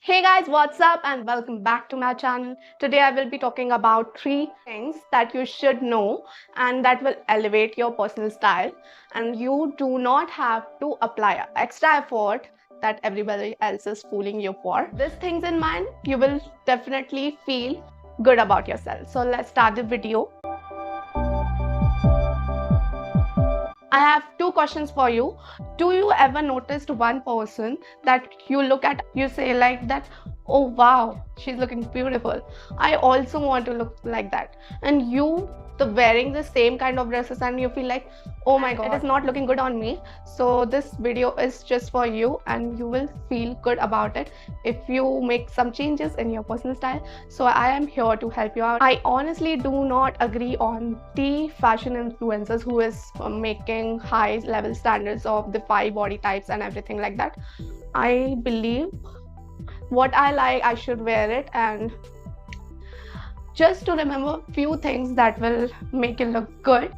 Hey guys, what's up and welcome back to my channel. Today I will be talking about 3 things that you should know and that will elevate your personal style, and you do not have to apply extra effort that everybody else is fooling you for. These things in mind, you will definitely feel good about yourself. So let's start the video. I have 2 questions for you. Do you ever noticed one person that you look at, you say like that, oh wow, she's looking beautiful. I also want to look like that. And you wearing the same kind of dresses and you feel like, oh my god, it is not looking good on me. So this video is just for you and you will feel good about it if you make some changes in your personal style. So I am here to help you out. I honestly do not agree on the fashion influencers who is making high level standards of the 5 body types and everything like that. I believe what I like, I should wear it, and just to remember few things that will make you look good.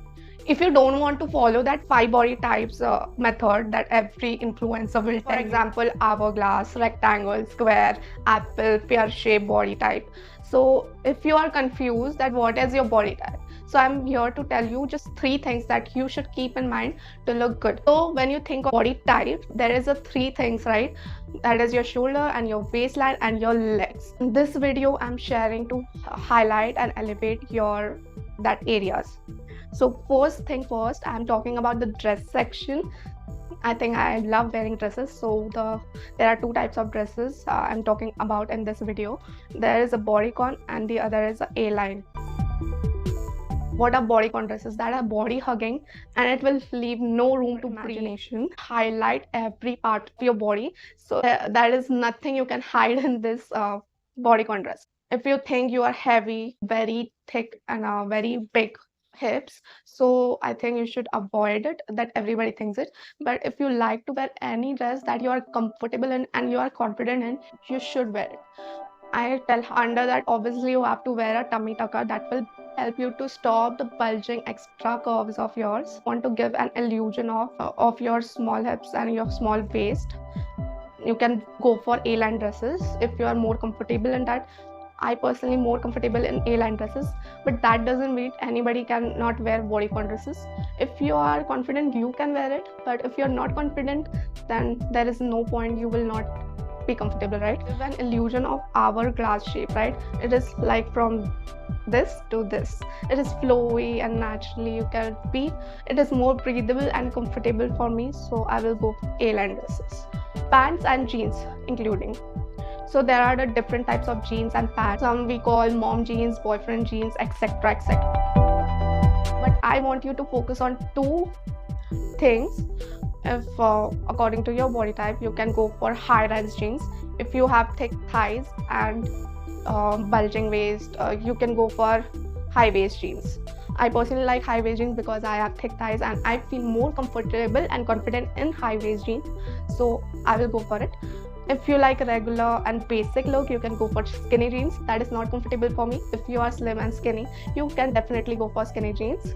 If you don't want to follow that 5 body types method that every influencer will, for example, hourglass, rectangle, square, apple, pear-shaped body type. So if you are confused that what is your body type, so I'm here to tell you just 3 things that you should keep in mind to look good. So when you think of body type, there is a 3 things, right? That is your shoulder and your waistline and your legs. In this video, I'm sharing to highlight and elevate your that areas. So first thing first, I'm talking about the dress section. I think I love wearing dresses. So there are 2 types of dresses I'm talking about in this video. There is a bodycon and the other is a A-line. What are bodycon dresses? That are body hugging and it will leave no room to imagination. Highlight every part of your body. So there is nothing you can hide in this bodycon dress. If you think you are heavy, very thick and very big hips, so I think you should avoid it, that everybody thinks it. But if you like to wear any dress that you are comfortable in and you are confident in, you should wear it. I tell under that obviously you have to wear a tummy tucker that will help you to stop the bulging extra curves of yours. Want to give an illusion of your small hips and your small waist, you can go for A-line dresses if you are more comfortable in that. I personally more comfortable in A-line dresses, but that doesn't mean anybody can not wear bodycon dresses. If you are confident, you can wear it, but if you're not confident, then there is no point, you will not be comfortable, right? Give an illusion of hourglass shape, right? It is like from this to this. It is flowy and naturally you can be. It is more breathable and comfortable for me, so I will go A-line dresses. Pants and jeans including. So there are the different types of jeans and pants. Some we call mom jeans, boyfriend jeans, etc, etc. But I want you to focus on 2 things. If according to your body type, you can go for high-rise jeans. If you have thick thighs and bulging waist, you can go for high-waist jeans. I personally like high-waist jeans because I have thick thighs and I feel more comfortable and confident in high-waist jeans, so I will go for it. If you like a regular and basic look, you can go for skinny jeans. That is not comfortable for me. If you are slim and skinny, you can definitely go for skinny jeans.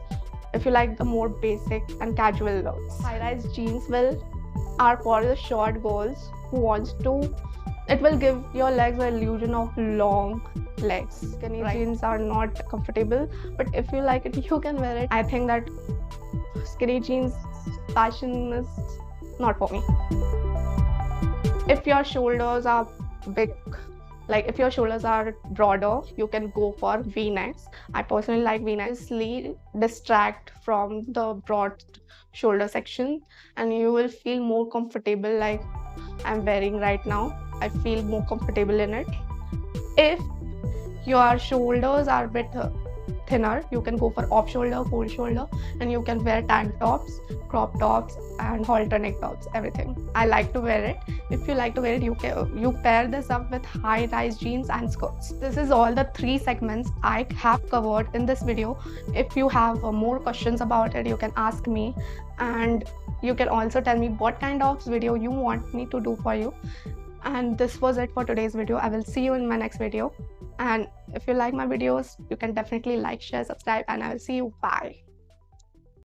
If you like the more basic and casual looks, high-rise jeans are for the short girls who wants to. It will give your legs an illusion of long legs. Skinny jeans are not comfortable, but if you like it, you can wear it. I think that skinny jeans fashion is not for me. If your shoulders are big, like if your shoulders are broader, you can go for V-necks. I personally like V-necks. Distract from the broad shoulder section and you will feel more comfortable, like I'm wearing right now. I feel more comfortable in it. If your shoulders are a bit thinner, you can go for off shoulder, full shoulder, and you can wear tank tops, crop tops and halter neck tops, everything. I like to wear it. If you like to wear it, you pair this up with high-rise jeans and skirts. This is all the 3 segments I have covered in this video. If you have more questions about it, you can ask me, and you can also tell me what kind of video you want me to do for you. And this was it for today's video. I will see you in my next video. And if you like my videos, you can definitely like, share, subscribe, and I will see you. Bye.